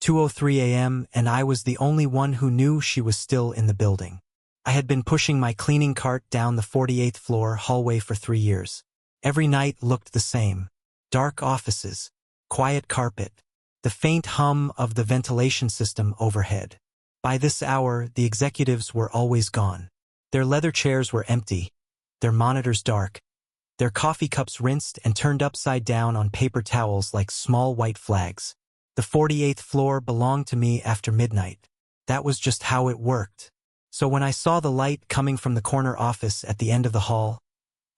2:03 a.m., and I was the only one who knew she was still in the building. I had been pushing my cleaning cart down the 48th floor hallway for 3 years. Every night looked the same. Dark offices, quiet carpet, the faint hum of the ventilation system overhead. By this hour, the executives were always gone. Their leather chairs were empty, their monitors dark, their coffee cups rinsed and turned upside down on paper towels like small white flags. The 48th floor belonged to me after midnight. That was just how it worked. So when I saw the light coming from the corner office at the end of the hall,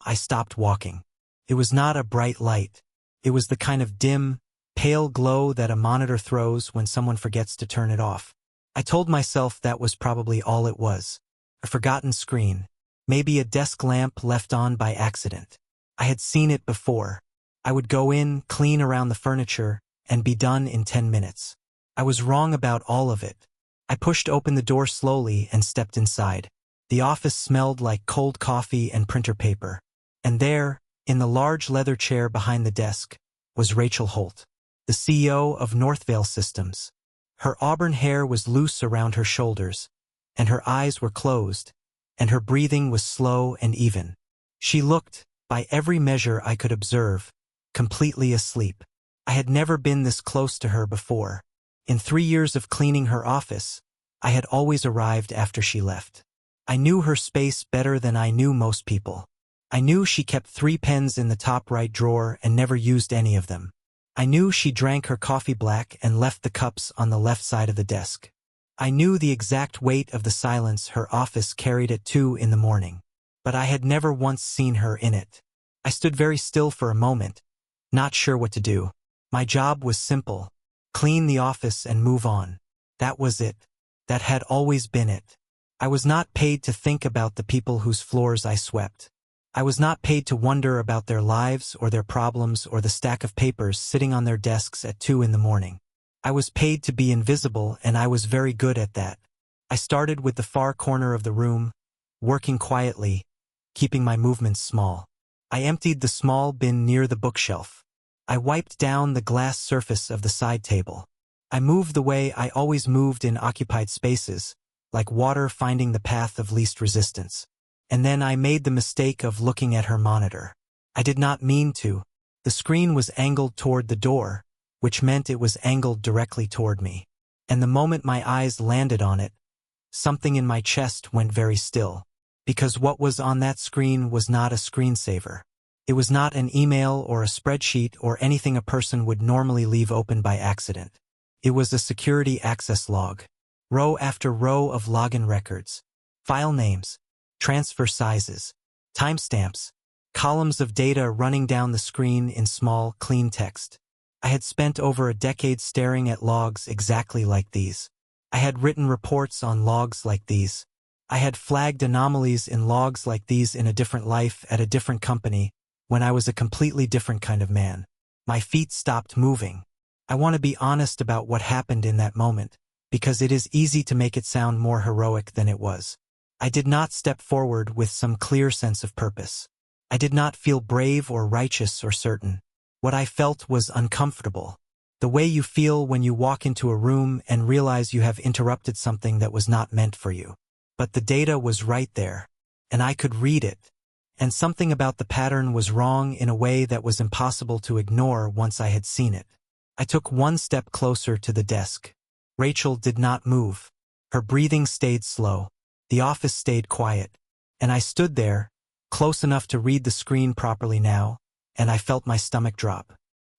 I stopped walking. It was not a bright light. It was the kind of dim, pale glow that a monitor throws when someone forgets to turn it off. I told myself that was probably all it was. A forgotten screen. Maybe a desk lamp left on by accident. I had seen it before. I would go in, clean around the furniture, and be done in 10 minutes. I was wrong about all of it. I pushed open the door slowly and stepped inside. The office smelled like cold coffee and printer paper. And there, in the large leather chair behind the desk, was Rachel Holt, the CEO of Northvale Systems. Her auburn hair was loose around her shoulders, and her eyes were closed, and her breathing was slow and even. She looked, by every measure I could observe, completely asleep. I had never been this close to her before. In 3 years of cleaning her office, I had always arrived after she left. I knew her space better than I knew most people. I knew she kept 3 pens in the top right drawer and never used any of them. I knew she drank her coffee black and left the cups on the left side of the desk. I knew the exact weight of the silence her office carried at 2 in the morning. But I had never once seen her in it. I stood very still for a moment, not sure what to do. My job was simple. Clean the office and move on. That was it. That had always been it. I was not paid to think about the people whose floors I swept. I was not paid to wonder about their lives or their problems or the stack of papers sitting on their desks at 2 in the morning. I was paid to be invisible, and I was very good at that. I started with the far corner of the room, working quietly, keeping my movements small. I emptied the small bin near the bookshelf. I wiped down the glass surface of the side table. I moved the way I always moved in occupied spaces, like water finding the path of least resistance. And then I made the mistake of looking at her monitor. I did not mean to. The screen was angled toward the door, which meant it was angled directly toward me. And the moment my eyes landed on it, something in my chest went very still. Because what was on that screen was not a screensaver. It was not an email or a spreadsheet or anything a person would normally leave open by accident. It was a security access log. Row after row of login records. File names. Transfer sizes. Timestamps. Columns of data running down the screen in small, clean text. I had spent over a decade staring at logs exactly like these. I had written reports on logs like these. I had flagged anomalies in logs like these in a different life at a different company, when I was a completely different kind of man. My feet stopped moving. I want to be honest about what happened in that moment, because it is easy to make it sound more heroic than it was. I did not step forward with some clear sense of purpose. I did not feel brave or righteous or certain. What I felt was uncomfortable. The way you feel when you walk into a room and realize you have interrupted something that was not meant for you. But the data was right there, and I could read it. And something about the pattern was wrong in a way that was impossible to ignore once I had seen it. I took one step closer to the desk. Rachel did not move. Her breathing stayed slow. The office stayed quiet. And I stood there, close enough to read the screen properly now, and I felt my stomach drop.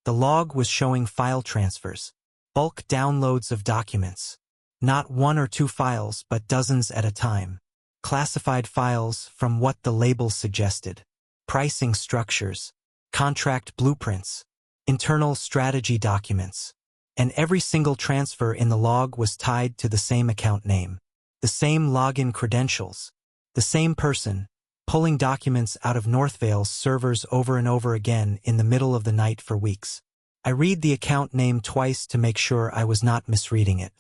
The log was showing file transfers, bulk downloads of documents. Not 1 or 2 files, but dozens at a time. Classified files from what the labels suggested. Pricing structures, contract blueprints, internal strategy documents. And every single transfer in the log was tied to the same account name, the same login credentials, the same person, pulling documents out of Northvale's servers over and over again in the middle of the night for weeks. I read the account name twice to make sure I was not misreading it.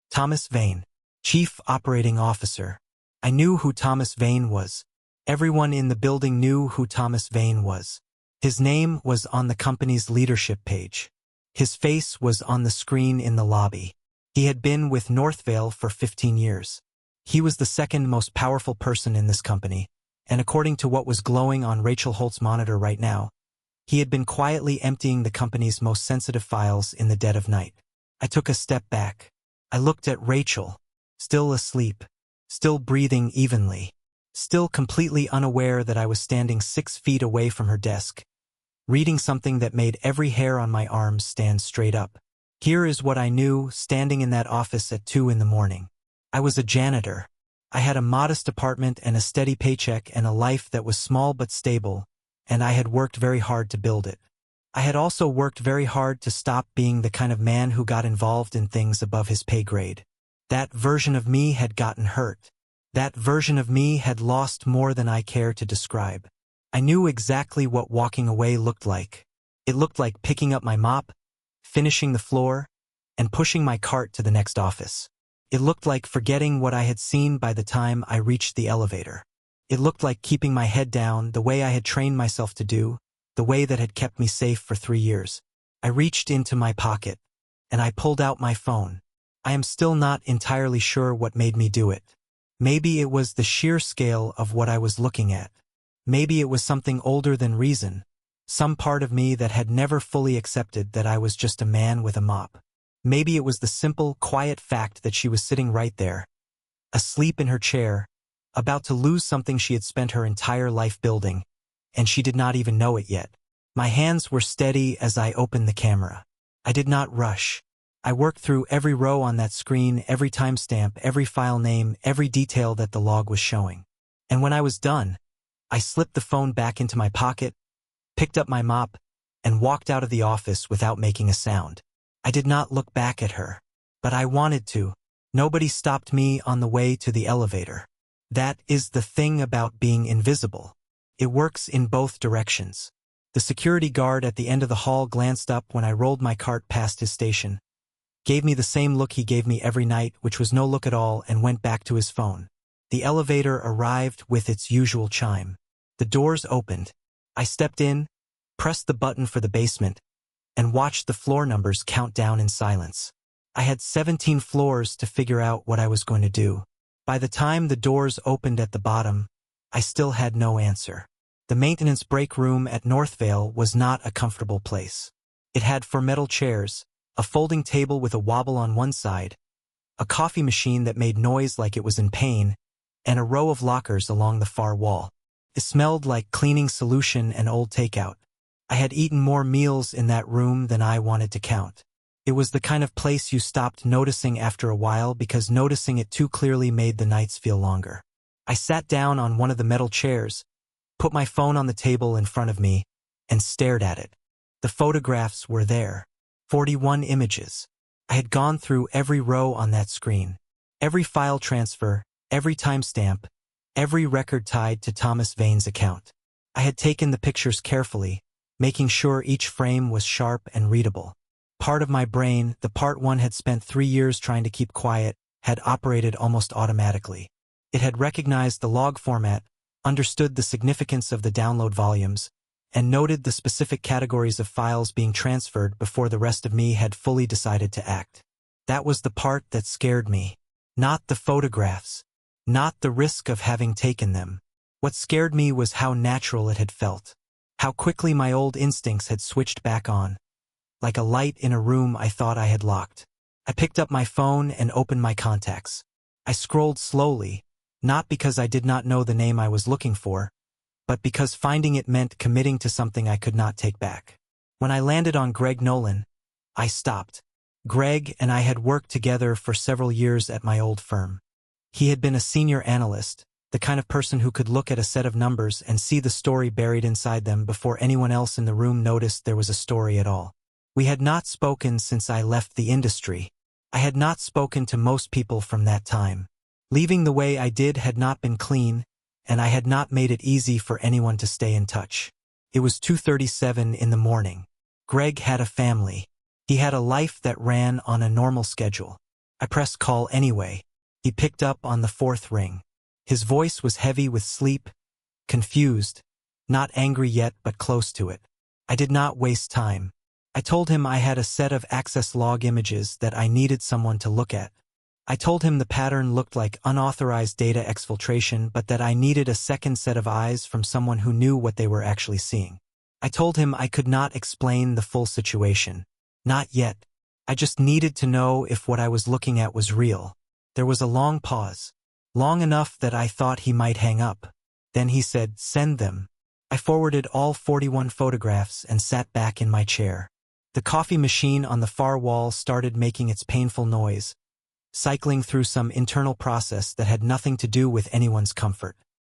Thomas Vane, Chief Operating Officer. I knew who Thomas Vane was. Everyone in the building knew who Thomas Vane was. His name was on the company's leadership page. His face was on the screen in the lobby. He had been with Northvale for 15 years. He was the second most powerful person in this company, and according to what was glowing on Rachel Holt's monitor right now, he had been quietly emptying the company's most sensitive files in the dead of night. I took a step back. I looked at Rachel, still asleep, still breathing evenly, still completely unaware that I was standing 6 feet away from her desk, reading something that made every hair on my arms stand straight up. Here is what I knew standing in that office at 2 in the morning. I was a janitor. I had a modest apartment and a steady paycheck and a life that was small but stable, and I had worked very hard to build it. I had also worked very hard to stop being the kind of man who got involved in things above his pay grade. That version of me had gotten hurt. That version of me had lost more than I care to describe. I knew exactly what walking away looked like. It looked like picking up my mop, finishing the floor, and pushing my cart to the next office. It looked like forgetting what I had seen by the time I reached the elevator. It looked like keeping my head down the way I had trained myself to do, the way that had kept me safe for 3 years. I reached into my pocket, and I pulled out my phone. I am still not entirely sure what made me do it. Maybe it was the sheer scale of what I was looking at. Maybe it was something older than reason, some part of me that had never fully accepted that I was just a man with a mop. Maybe it was the simple, quiet fact that she was sitting right there, asleep in her chair, about to lose something she had spent her entire life building, and she did not even know it yet. My hands were steady as I opened the camera. I did not rush. I worked through every row on that screen, every timestamp, every file name, every detail that the log was showing. And when I was done, I slipped the phone back into my pocket, picked up my mop, and walked out of the office without making a sound. I did not look back at her, but I wanted to. Nobody stopped me on the way to the elevator. That is the thing about being invisible. It works in both directions. The security guard at the end of the hall glanced up when I rolled my cart past his station, gave me the same look he gave me every night, which was no look at all, and went back to his phone. The elevator arrived with its usual chime. The doors opened. I stepped in, pressed the button for the basement, and watched the floor numbers count down in silence. I had 17 floors to figure out what I was going to do. By the time the doors opened at the bottom, I still had no answer. The maintenance break room at Northvale was not a comfortable place. It had 4 metal chairs, a folding table with a wobble on one side, a coffee machine that made noise like it was in pain, and a row of lockers along the far wall. It smelled like cleaning solution and old takeout. I had eaten more meals in that room than I wanted to count. It was the kind of place you stopped noticing after a while because noticing it too clearly made the nights feel longer. I sat down on one of the metal chairs, put my phone on the table in front of me, and stared at it. The photographs were there. 41 images. I had gone through every row on that screen. Every file transfer, every timestamp, every record tied to Thomas Vane's account. I had taken the pictures carefully, making sure each frame was sharp and readable. Part of my brain, the part one had spent 3 years trying to keep quiet, had operated almost automatically. It had recognized the log format, understood the significance of the download volumes, and noted the specific categories of files being transferred before the rest of me had fully decided to act. That was the part that scared me. Not the photographs. Not the risk of having taken them. What scared me was how natural it had felt. How quickly my old instincts had switched back on, like a light in a room I thought I had locked. I picked up my phone and opened my contacts. I scrolled slowly, not because I did not know the name I was looking for, but because finding it meant committing to something I could not take back. When I landed on Greg Nolan, I stopped. Greg and I had worked together for several years at my old firm. He had been a senior analyst, the kind of person who could look at a set of numbers and see the story buried inside them before anyone else in the room noticed there was a story at all. We had not spoken since I left the industry. I had not spoken to most people from that time. Leaving the way I did had not been clean, and I had not made it easy for anyone to stay in touch. It was 2:37 in the morning. Greg had a family. He had a life that ran on a normal schedule. I pressed call anyway. He picked up on the 4th ring. His voice was heavy with sleep, confused, not angry yet but close to it. I did not waste time. I told him I had a set of access log images that I needed someone to look at. I told him the pattern looked like unauthorized data exfiltration, but that I needed a second set of eyes from someone who knew what they were actually seeing. I told him I could not explain the full situation. Not yet. I just needed to know if what I was looking at was real. There was a long pause. Long enough that I thought he might hang up. Then he said, "Send them." I forwarded all 41 photographs and sat back in my chair. The coffee machine on the far wall started making its painful noise, cycling through some internal process that had nothing to do with anyone's comfort.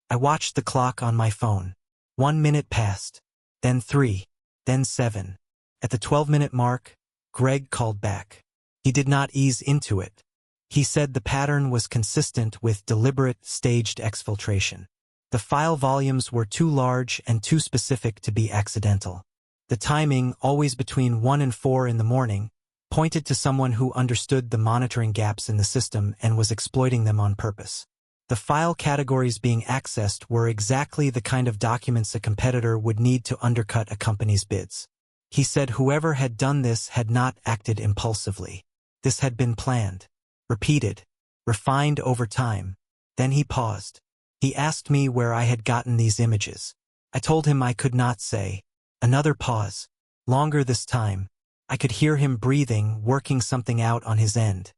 I watched the clock on my phone. 1 minute passed, then 3, then 7. At the 12-minute mark, Greg called back. He did not ease into it. He said the pattern was consistent with deliberate, staged exfiltration. The file volumes were too large and too specific to be accidental. The timing, always between 1 and 4 in the morning, pointed to someone who understood the monitoring gaps in the system and was exploiting them on purpose. The file categories being accessed were exactly the kind of documents a competitor would need to undercut a company's bids. He said whoever had done this had not acted impulsively. This had been planned, repeated, refined over time. Then he paused. He asked me where I had gotten these images. I told him I could not say. Another pause. Longer this time. I could hear him breathing, working something out on his end.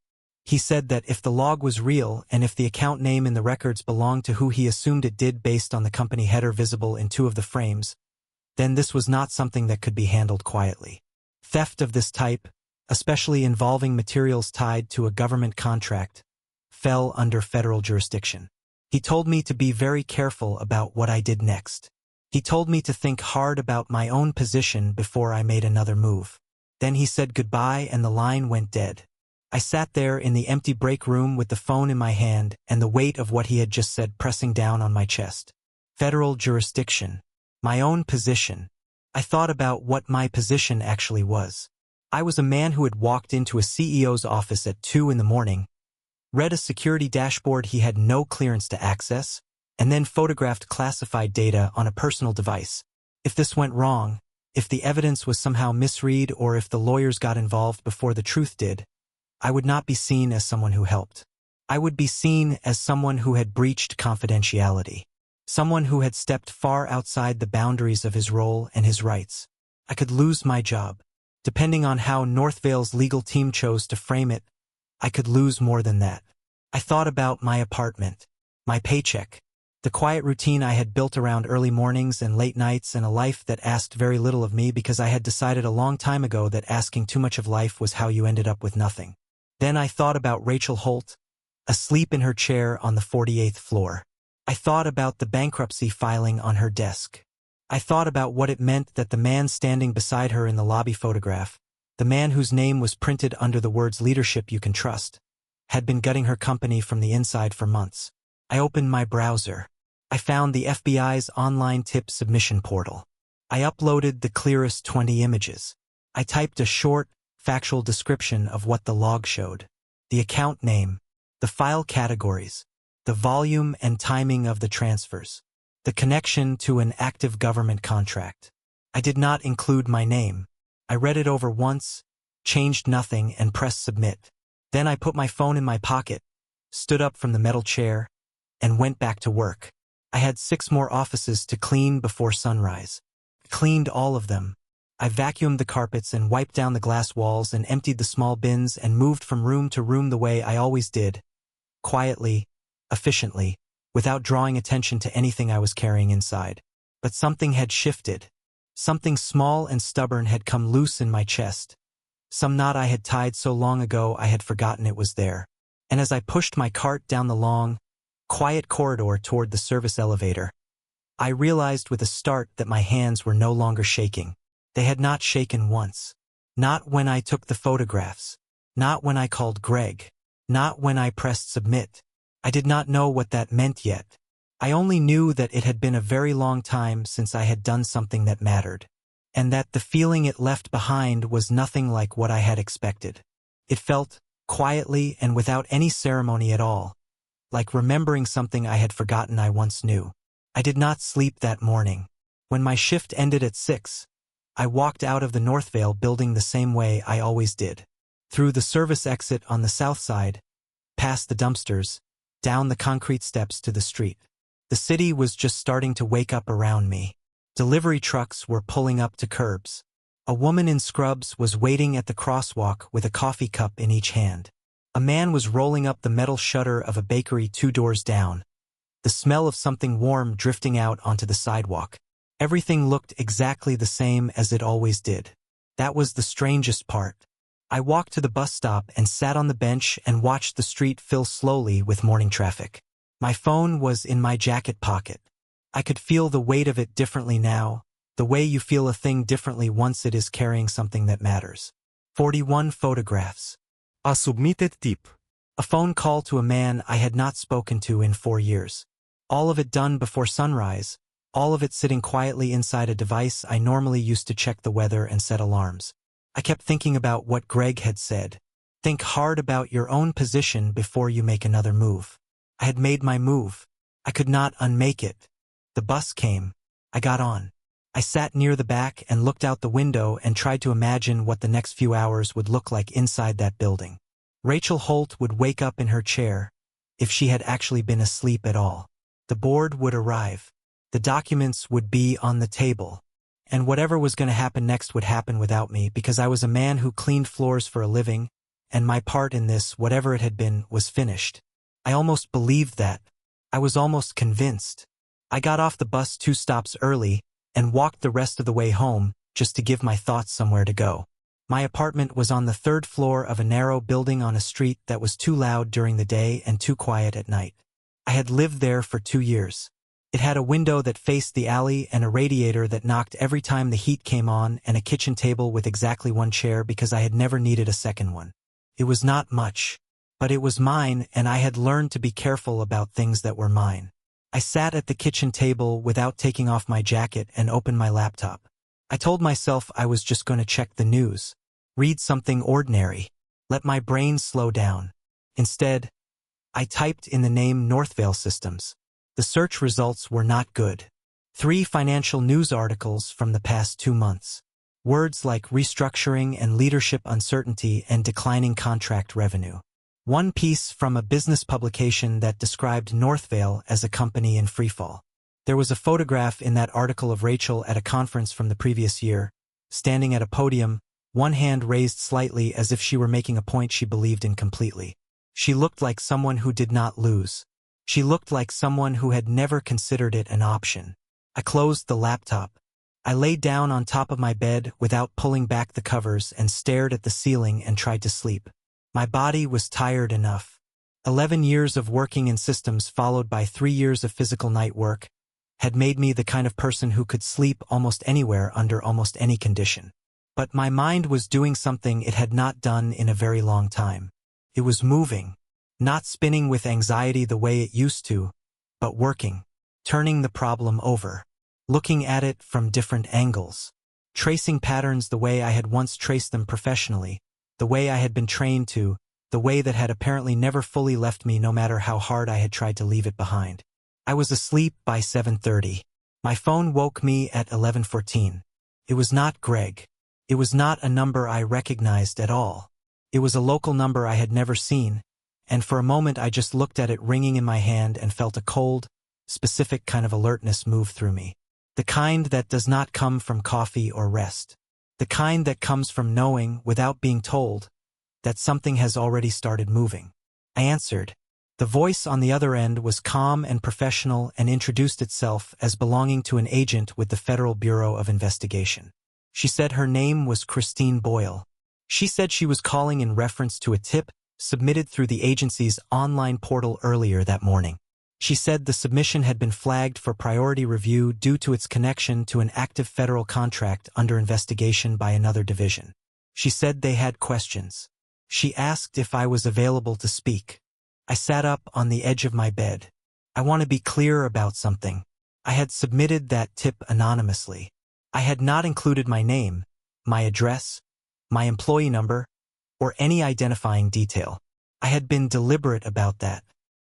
He said that if the log was real and if the account name in the records belonged to who he assumed it did based on the company header visible in 2 of the frames, then this was not something that could be handled quietly. Theft of this type, especially involving materials tied to a government contract, fell under federal jurisdiction. He told me to be very careful about what I did next. He told me to think hard about my own position before I made another move. Then he said goodbye and the line went dead. I sat there in the empty break room with the phone in my hand and the weight of what he had just said pressing down on my chest. Federal jurisdiction. My own position. I thought about what my position actually was. I was a man who had walked into a CEO's office at 2 in the morning, read a security dashboard he had no clearance to access, and then photographed classified data on a personal device. If this went wrong, if the evidence was somehow misread or if the lawyers got involved before the truth did, I would not be seen as someone who helped. I would be seen as someone who had breached confidentiality. Someone who had stepped far outside the boundaries of his role and his rights. I could lose my job. Depending on how Northvale's legal team chose to frame it, I could lose more than that. I thought about my apartment, my paycheck, the quiet routine I had built around early mornings and late nights and a life that asked very little of me because I had decided a long time ago that asking too much of life was how you ended up with nothing. Then I thought about Rachel Holt, asleep in her chair on the 48th floor. I thought about the bankruptcy filing on her desk. I thought about what it meant that the man standing beside her in the lobby photograph, the man whose name was printed under the words "leadership you can trust," had been gutting her company from the inside for months. I opened my browser. I found the FBI's online tip submission portal. I uploaded the clearest 20 images. I typed a short, factual description of what the log showed. The account name, the file categories, the volume and timing of the transfers, the connection to an active government contract. I did not include my name. I read it over once, changed nothing, and pressed submit. Then I put my phone in my pocket, stood up from the metal chair, and went back to work. I had 6 more offices to clean before sunrise. Cleaned all of them. I vacuumed the carpets and wiped down the glass walls and emptied the small bins and moved from room to room the way I always did. Quietly, efficiently, without drawing attention to anything I was carrying inside. But something had shifted. Something small and stubborn had come loose in my chest. Some knot I had tied so long ago I had forgotten it was there. And as I pushed my cart down the long, quiet corridor toward the service elevator, I realized with a start that my hands were no longer shaking. They had not shaken once. Not when I took the photographs. Not when I called Greg. Not when I pressed submit. I did not know what that meant yet. I only knew that it had been a very long time since I had done something that mattered, and that the feeling it left behind was nothing like what I had expected. It felt, quietly and without any ceremony at all, like remembering something I had forgotten I once knew. I did not sleep that morning. When my shift ended at 6, I walked out of the Northvale building the same way I always did. Through the service exit on the south side, past the dumpsters, down the concrete steps to the street. The city was just starting to wake up around me. Delivery trucks were pulling up to curbs. A woman in scrubs was waiting at the crosswalk with a coffee cup in each hand. A man was rolling up the metal shutter of a bakery 2 doors down, the smell of something warm drifting out onto the sidewalk. Everything looked exactly the same as it always did. That was the strangest part. I walked to the bus stop and sat on the bench and watched the street fill slowly with morning traffic. My phone was in my jacket pocket. I could feel the weight of it differently now, the way you feel a thing differently once it is carrying something that matters. 41 photographs. A submitted tip. A phone call to a man I had not spoken to in 4 years. All of it done before sunrise, all of it sitting quietly inside a device I normally used to check the weather and set alarms. I kept thinking about what Greg had said. Think hard about your own position before you make another move. I had made my move. I could not unmake it. The bus came. I got on. I sat near the back and looked out the window and tried to imagine what the next few hours would look like inside that building. Rachel Holt would wake up in her chair, if she had actually been asleep at all. The board would arrive. The documents would be on the table. And whatever was going to happen next would happen without me because I was a man who cleaned floors for a living, and my part in this, whatever it had been, was finished. I almost believed that. I was almost convinced. I got off the bus 2 stops early and walked the rest of the way home just to give my thoughts somewhere to go. My apartment was on the 3rd floor of a narrow building on a street that was too loud during the day and too quiet at night. I had lived there for 2 years. It had a window that faced the alley and a radiator that knocked every time the heat came on and a kitchen table with exactly 1 chair because I had never needed a second one. It was not much, but it was mine and I had learned to be careful about things that were mine. I sat at the kitchen table without taking off my jacket and opened my laptop. I told myself I was just going to check the news, read something ordinary, let my brain slow down. Instead, I typed in the name Northvale Systems. The search results were not good. 3 financial news articles from the past 2 months. Words like restructuring and leadership uncertainty and declining contract revenue. 1 piece from a business publication that described Northvale as a company in freefall. There was a photograph in that article of Rachel at a conference from the previous year, standing at a podium, one hand raised slightly as if she were making a point she believed in completely. She looked like someone who did not lose. She looked like someone who had never considered it an option. I closed the laptop. I lay down on top of my bed without pulling back the covers and stared at the ceiling and tried to sleep. My body was tired enough. 11 years of working in systems followed by 3 years of physical night work had made me the kind of person who could sleep almost anywhere under almost any condition. But my mind was doing something it had not done in a very long time. It was moving. Not spinning with anxiety the way it used to, but working, turning the problem over, looking at it from different angles, tracing patterns the way I had once traced them professionally, the way I had been trained to, the way that had apparently never fully left me no matter how hard I had tried to leave it behind. I was asleep by 7:30. My phone woke me at 11:14. It was not Greg. It was not a number I recognized at all. It was a local number I had never seen. And for a moment I just looked at it ringing in my hand and felt a cold, specific kind of alertness move through me. The kind that does not come from coffee or rest. The kind that comes from knowing, without being told, that something has already started moving. I answered. The voice on the other end was calm and professional and introduced itself as belonging to an agent with the Federal Bureau of Investigation. She said her name was Christine Boyle. She said she was calling in reference to a tip submitted through the agency's online portal earlier that morning. She said the submission had been flagged for priority review due to its connection to an active federal contract under investigation by another division. She said they had questions. She asked if I was available to speak. I sat up on the edge of my bed. I want to be clear about something. I had submitted that tip anonymously. I had not included my name, my address, my employee number, or any identifying detail. I had been deliberate about that.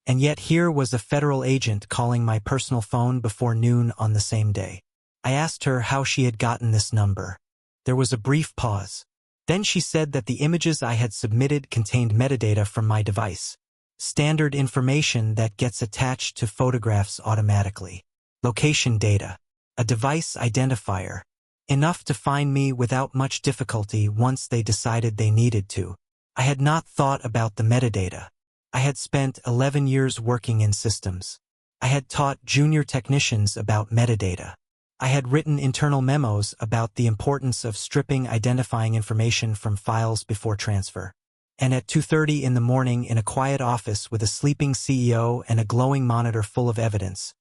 And yet here was a federal agent calling my personal phone before noon on the same day. I asked her how she had gotten this number. There was a brief pause. Then she said that the images I had submitted contained metadata from my device. Standard information that gets attached to photographs automatically. Location data. A device identifier. Enough to find me without much difficulty once they decided they needed to. I had not thought about the metadata. I had spent 11 years working in systems. I had taught junior technicians about metadata. I had written internal memos about the importance of stripping identifying information from files before transfer. And at 2:30 in the morning in a quiet office with a sleeping CEO and a glowing monitor full of evidence,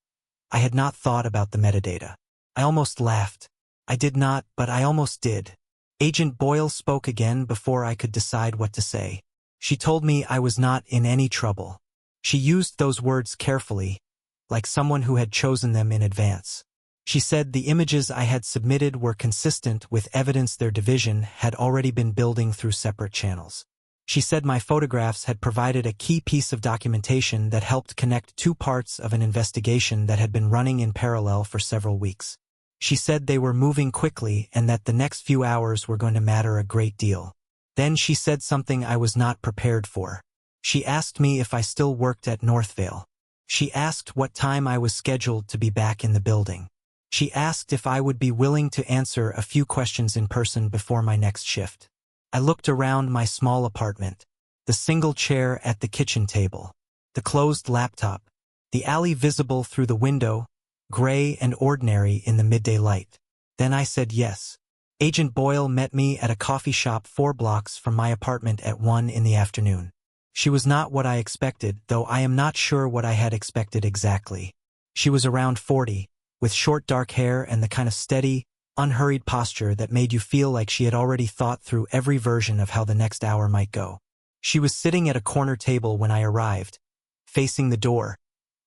I had not thought about the metadata. I almost laughed. I did not, but I almost did. Agent Boyle spoke again before I could decide what to say. She told me I was not in any trouble. She used those words carefully, like someone who had chosen them in advance. She said the images I had submitted were consistent with evidence their division had already been building through separate channels. She said my photographs had provided a key piece of documentation that helped connect two parts of an investigation that had been running in parallel for several weeks. She said they were moving quickly and that the next few hours were going to matter a great deal. Then she said something I was not prepared for. She asked me if I still worked at Northvale. She asked what time I was scheduled to be back in the building. She asked if I would be willing to answer a few questions in person before my next shift. I looked around my small apartment, the single chair at the kitchen table, the closed laptop, the alley visible through the window, gray and ordinary in the midday light. Then I said yes. Agent Boyle met me at a coffee shop 4 blocks from my apartment at 1 in the afternoon. She was not what I expected, though I am not sure what I had expected exactly. She was around 40, with short dark hair and the kind of steady, unhurried posture that made you feel like she had already thought through every version of how the next hour might go. She was sitting at a corner table when I arrived, facing the door,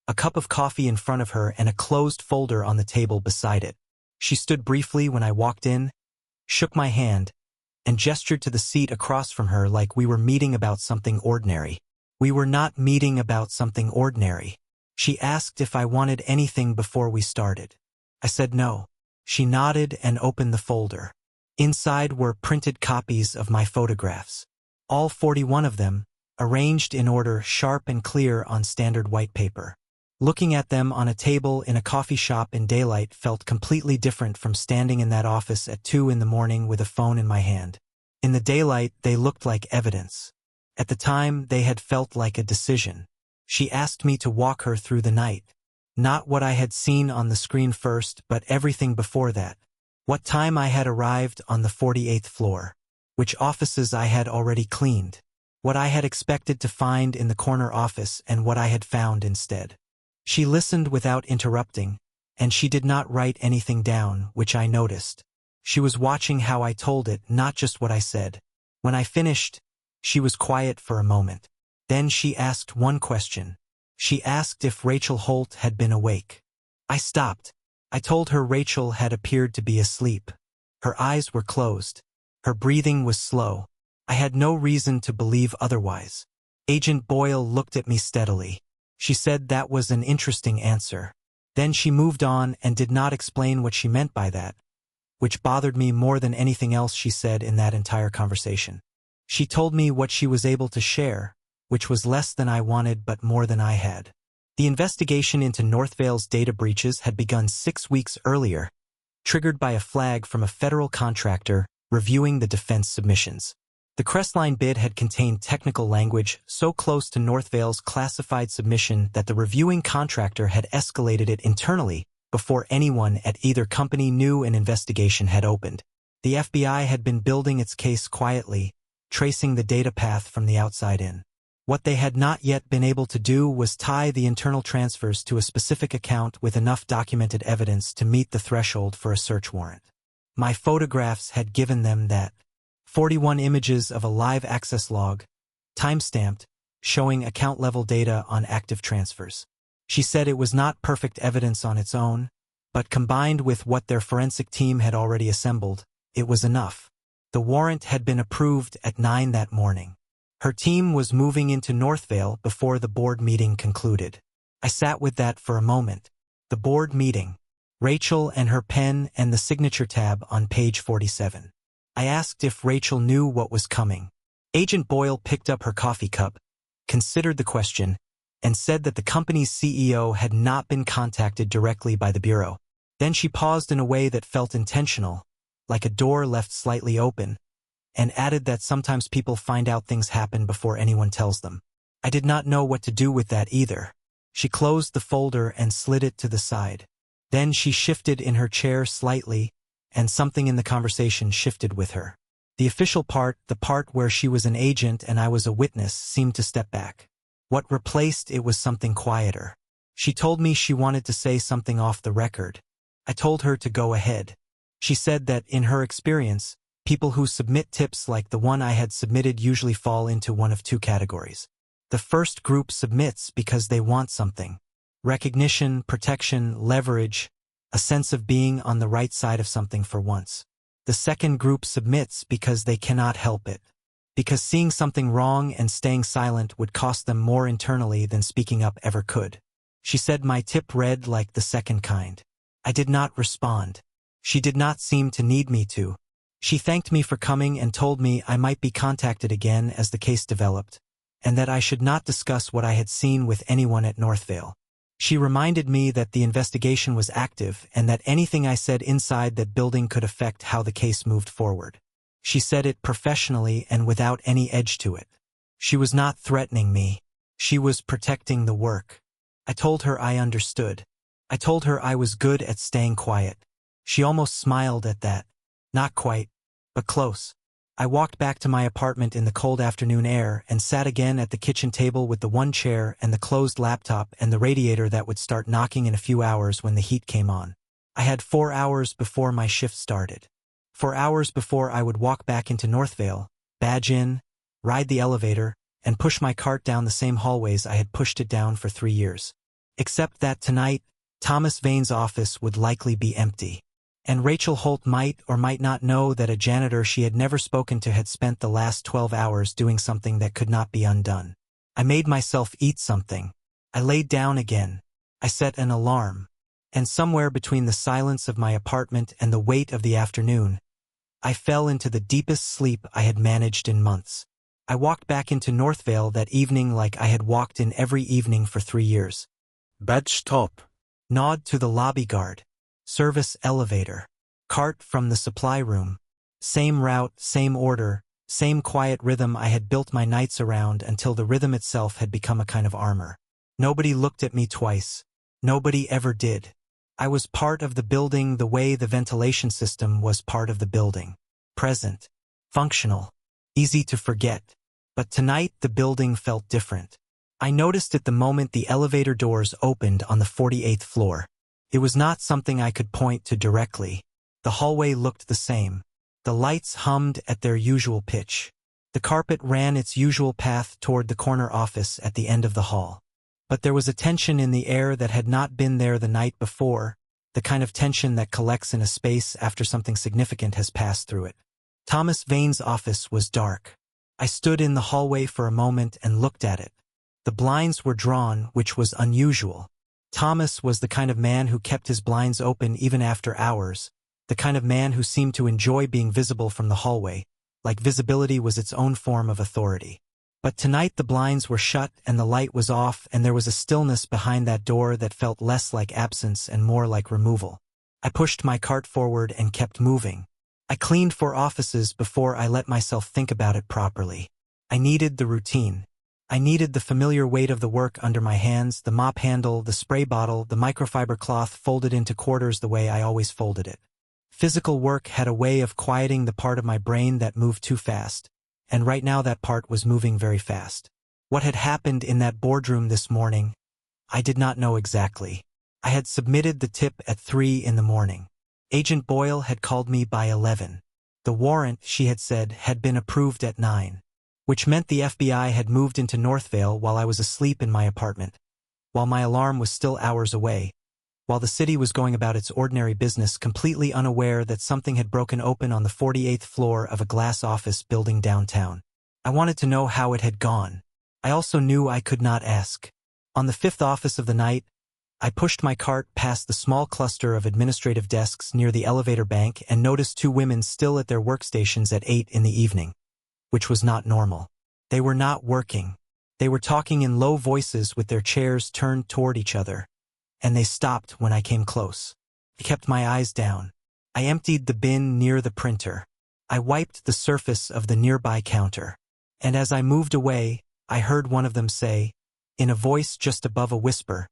a cup of coffee in front of her and a closed folder on the table beside it. She stood briefly when I walked in, shook my hand, and gestured to the seat across from her like we were meeting about something ordinary. We were not meeting about something ordinary. She asked if I wanted anything before we started. I said no. She nodded and opened the folder. Inside were printed copies of my photographs. All 41 of them, arranged in order, sharp and clear on standard white paper. Looking at them on a table in a coffee shop in daylight felt completely different from standing in that office at 2 in the morning with a phone in my hand. In the daylight, they looked like evidence. At the time, they had felt like a decision. She asked me to walk her through the night. Not what I had seen on the screen first, but everything before that. What time I had arrived on the 48th floor. Which offices I had already cleaned. What I had expected to find in the corner office and what I had found instead. She listened without interrupting, and she did not write anything down, which I noticed. She was watching how I told it, not just what I said. When I finished, she was quiet for a moment. Then she asked one question. She asked if Rachel Holt had been awake. I stopped. I told her Rachel had appeared to be asleep. Her eyes were closed. Her breathing was slow. I had no reason to believe otherwise. Agent Boyle looked at me steadily. She said that was an interesting answer. Then she moved on and did not explain what she meant by that, which bothered me more than anything else she said in that entire conversation. She told me what she was able to share, which was less than I wanted but more than I had. The investigation into Northvale's data breaches had begun 6 weeks earlier, triggered by a flag from a federal contractor reviewing the defense submissions. The Crestline bid had contained technical language so close to Northvale's classified submission that the reviewing contractor had escalated it internally before anyone at either company knew an investigation had opened. The FBI had been building its case quietly, tracing the data path from the outside in. What they had not yet been able to do was tie the internal transfers to a specific account with enough documented evidence to meet the threshold for a search warrant. My photographs had given them that. 41 images of a live access log, time-stamped, showing account-level data on active transfers. She said it was not perfect evidence on its own, but combined with what their forensic team had already assembled, it was enough. The warrant had been approved at 9 that morning. Her team was moving into Northvale before the board meeting concluded. I sat with that for a moment. The board meeting. Rachel and her pen and the signature tab on page 47. I asked if Rachel knew what was coming. Agent Boyle picked up her coffee cup, considered the question, and said that the company's CEO had not been contacted directly by the Bureau. Then she paused in a way that felt intentional, like a door left slightly open, and added that sometimes people find out things happen before anyone tells them. I did not know what to do with that either. She closed the folder and slid it to the side. Then she shifted in her chair slightly, and something in the conversation shifted with her. The official part, the part where she was an agent and I was a witness, seemed to step back. What replaced it was something quieter. She told me she wanted to say something off the record. I told her to go ahead. She said that, in her experience, people who submit tips like the one I had submitted usually fall into one of two categories. The first group submits because they want something: recognition, protection, leverage, a sense of being on the right side of something for once. The second group submits because they cannot help it, because seeing something wrong and staying silent would cost them more internally than speaking up ever could. She said my tip read like the second kind. I did not respond. She did not seem to need me to. She thanked me for coming and told me I might be contacted again as the case developed, and that I should not discuss what I had seen with anyone at Northvale. She reminded me that the investigation was active and that anything I said inside that building could affect how the case moved forward. She said it professionally and without any edge to it. She was not threatening me. She was protecting the work. I told her I understood. I told her I was good at staying quiet. She almost smiled at that. Not quite, but close. I walked back to my apartment in the cold afternoon air and sat again at the kitchen table with the one chair and the closed laptop and the radiator that would start knocking in a few hours when the heat came on. I had 4 hours before my shift started. 4 hours before I would walk back into Northvale, badge in, ride the elevator, and push my cart down the same hallways I had pushed it down for 3 years. Except that tonight, Thomas Vane's office would likely be empty. And Rachel Holt might or might not know that a janitor she had never spoken to had spent the last 12 hours doing something that could not be undone. I made myself eat something. I laid down again. I set an alarm. And somewhere between the silence of my apartment and the weight of the afternoon, I fell into the deepest sleep I had managed in months. I walked back into Northvale that evening like I had walked in every evening for 3 years. Badge stop. Nod to the lobby guard. Service elevator. Cart from the supply room. Same route, same order, same quiet rhythm I had built my nights around until the rhythm itself had become a kind of armor. Nobody looked at me twice. Nobody ever did. I was part of the building the way the ventilation system was part of the building. Present. Functional. Easy to forget. But tonight the building felt different. I noticed it the moment the elevator doors opened on the 48th floor. It was not something I could point to directly. The hallway looked the same. The lights hummed at their usual pitch. The carpet ran its usual path toward the corner office at the end of the hall. But there was a tension in the air that had not been there the night before, the kind of tension that collects in a space after something significant has passed through it. Thomas Vane's office was dark. I stood in the hallway for a moment and looked at it. The blinds were drawn, which was unusual. Thomas was the kind of man who kept his blinds open even after hours, the kind of man who seemed to enjoy being visible from the hallway, like visibility was its own form of authority. But tonight the blinds were shut and the light was off, and there was a stillness behind that door that felt less like absence and more like removal. I pushed my cart forward and kept moving. I cleaned 4 offices before I let myself think about it properly. I needed the routine. I needed the familiar weight of the work under my hands, the mop handle, the spray bottle, the microfiber cloth folded into quarters the way I always folded it. Physical work had a way of quieting the part of my brain that moved too fast, and right now that part was moving very fast. What had happened in that boardroom this morning? I did not know exactly. I had submitted the tip at 3 in the morning. Agent Boyle had called me by 11. The warrant, she had said, had been approved at 9. Which meant the FBI had moved into Northvale while I was asleep in my apartment, while my alarm was still hours away, while the city was going about its ordinary business completely unaware that something had broken open on the 48th floor of a glass office building downtown. I wanted to know how it had gone. I also knew I could not ask. On the 5th office of the night, I pushed my cart past the small cluster of administrative desks near the elevator bank and noticed two women still at their workstations at 8 in the evening, which was not normal. They were not working. They were talking in low voices with their chairs turned toward each other, and they stopped when I came close. I kept my eyes down. I emptied the bin near the printer. I wiped the surface of the nearby counter. And as I moved away, I heard one of them say, in a voice just above a whisper,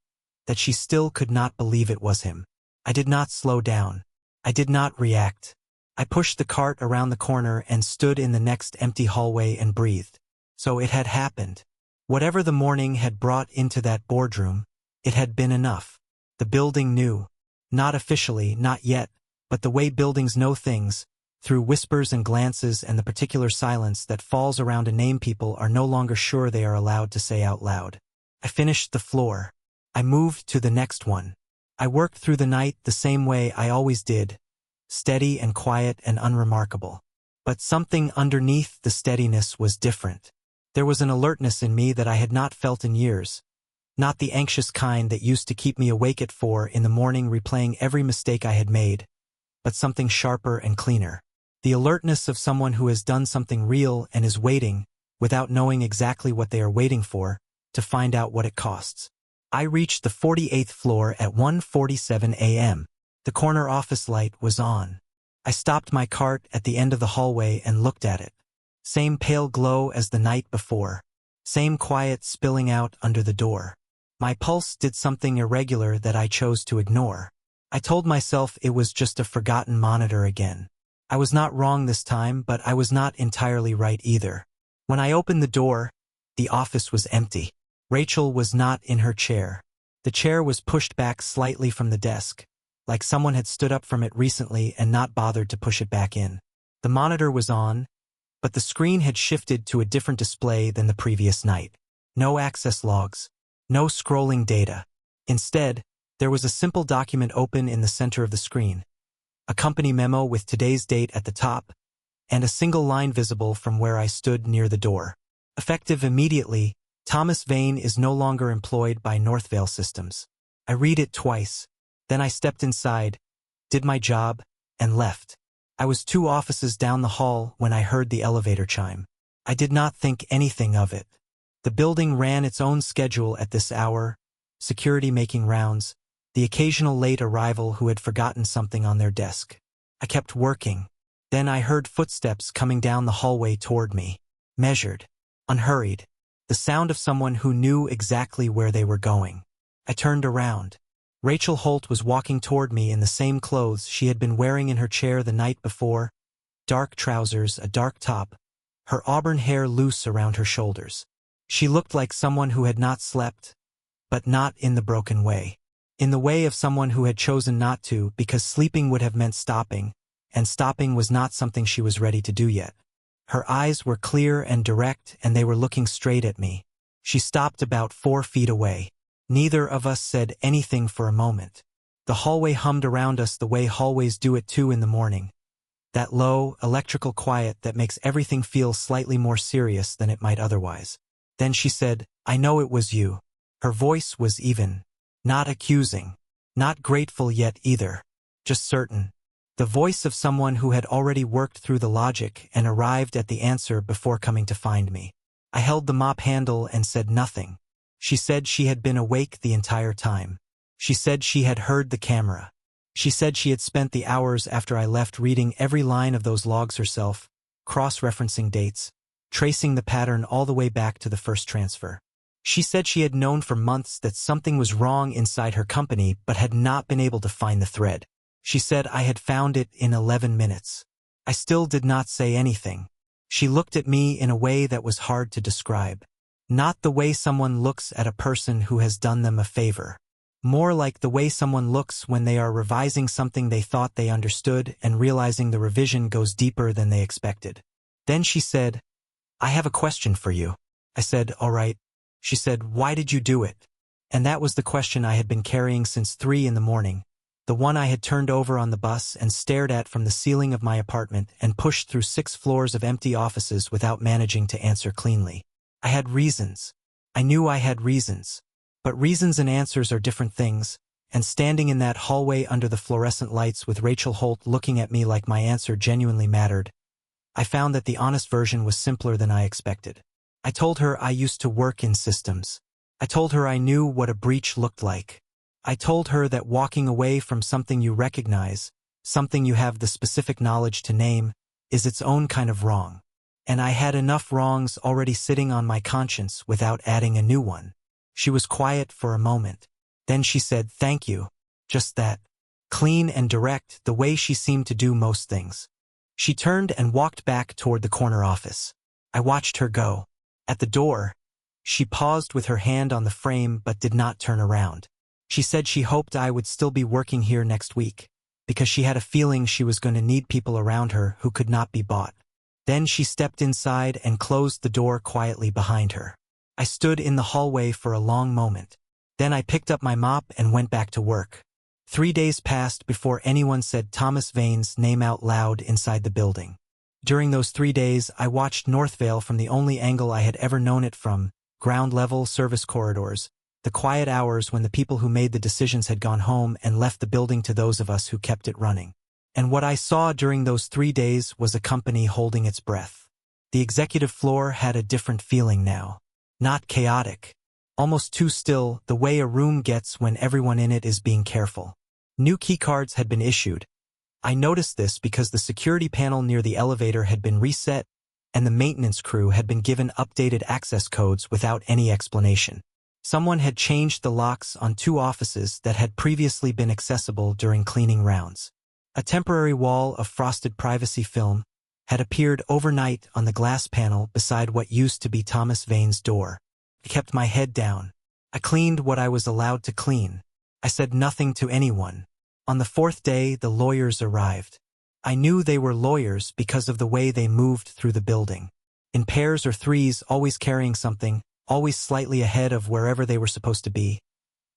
that she still could not believe it was him. I did not slow down. I did not react. I pushed the cart around the corner and stood in the next empty hallway and breathed. So it had happened. Whatever the morning had brought into that boardroom, it had been enough. The building knew. Not officially, not yet, but the way buildings know things, through whispers and glances and the particular silence that falls around a name people are no longer sure they are allowed to say out loud. I finished the floor. I moved to the next one. I worked through the night the same way I always did, steady and quiet and unremarkable. But something underneath the steadiness was different. There was an alertness in me that I had not felt in years, not the anxious kind that used to keep me awake at 4 in the morning replaying every mistake I had made, but something sharper and cleaner. The alertness of someone who has done something real and is waiting, without knowing exactly what they are waiting for, to find out what it costs. I reached the 48th floor at 1:47 a.m. The corner office light was on. I stopped my cart at the end of the hallway and looked at it. Same pale glow as the night before. Same quiet spilling out under the door. My pulse did something irregular that I chose to ignore. I told myself it was just a forgotten monitor again. I was not wrong this time, but I was not entirely right either. When I opened the door, the office was empty. Rachel was not in her chair. The chair was pushed back slightly from the desk, like someone had stood up from it recently and not bothered to push it back in. The monitor was on, but the screen had shifted to a different display than the previous night. No access logs. No scrolling data. Instead, there was a simple document open in the center of the screen. A company memo with today's date at the top, and a single line visible from where I stood near the door. Effective immediately, Thomas Vane is no longer employed by Northvale Systems. I read it twice. Then I stepped inside, did my job, and left. I was 2 offices down the hall when I heard the elevator chime. I did not think anything of it. The building ran its own schedule at this hour, security making rounds, the occasional late arrival who had forgotten something on their desk. I kept working. Then I heard footsteps coming down the hallway toward me. Measured. Unhurried. The sound of someone who knew exactly where they were going. I turned around. Rachel Holt was walking toward me in the same clothes she had been wearing in her chair the night before, dark trousers, a dark top, her auburn hair loose around her shoulders. She looked like someone who had not slept, but not in the broken way. In the way of someone who had chosen not to because sleeping would have meant stopping, and stopping was not something she was ready to do yet. Her eyes were clear and direct, and they were looking straight at me. She stopped about 4 feet away. Neither of us said anything for a moment. The hallway hummed around us the way hallways do at 2 in the morning. That low, electrical quiet that makes everything feel slightly more serious than it might otherwise. Then she said, "I know it was you." Her voice was even. Not accusing. Not grateful yet either. Just certain. The voice of someone who had already worked through the logic and arrived at the answer before coming to find me. I held the mop handle and said nothing. She said she had been awake the entire time. She said she had heard the camera. She said she had spent the hours after I left reading every line of those logs herself, cross-referencing dates, tracing the pattern all the way back to the first transfer. She said she had known for months that something was wrong inside her company but had not been able to find the thread. She said I had found it in 11 minutes. I still did not say anything. She looked at me in a way that was hard to describe. Not the way someone looks at a person who has done them a favor. More like the way someone looks when they are revising something they thought they understood and realizing the revision goes deeper than they expected. Then she said, "I have a question for you." I said, "All right." She said, "Why did you do it?" And that was the question I had been carrying since 3 in the morning, the one I had turned over on the bus and stared at from the ceiling of my apartment and pushed through 6 floors of empty offices without managing to answer cleanly. I had reasons. I knew I had reasons. But reasons and answers are different things, and standing in that hallway under the fluorescent lights with Rachel Holt looking at me like my answer genuinely mattered, I found that the honest version was simpler than I expected. I told her I used to work in systems. I told her I knew what a breach looked like. I told her that walking away from something you recognize, something you have the specific knowledge to name, is its own kind of wrong. And I had enough wrongs already sitting on my conscience without adding a new one. She was quiet for a moment. Then she said, "Thank you." Just that. Clean and direct, the way she seemed to do most things. She turned and walked back toward the corner office. I watched her go. At the door, she paused with her hand on the frame but did not turn around. She said she hoped I would still be working here next week, because she had a feeling she was going to need people around her who could not be bought. Then she stepped inside and closed the door quietly behind her. I stood in the hallway for a long moment. Then I picked up my mop and went back to work. 3 days passed before anyone said Thomas Vane's name out loud inside the building. During those 3 days, I watched Northvale from the only angle I had ever known it from, ground-level service corridors, the quiet hours when the people who made the decisions had gone home and left the building to those of us who kept it running. And what I saw during those 3 days was a company holding its breath. The executive floor had a different feeling now. Not chaotic. Almost too still, the way a room gets when everyone in it is being careful. New keycards had been issued. I noticed this because the security panel near the elevator had been reset, and the maintenance crew had been given updated access codes without any explanation. Someone had changed the locks on 2 offices that had previously been accessible during cleaning rounds. A temporary wall of frosted privacy film had appeared overnight on the glass panel beside what used to be Thomas Vane's door. I kept my head down. I cleaned what I was allowed to clean. I said nothing to anyone. On the 4th day, the lawyers arrived. I knew they were lawyers because of the way they moved through the building. In pairs or threes, always carrying something, always slightly ahead of wherever they were supposed to be,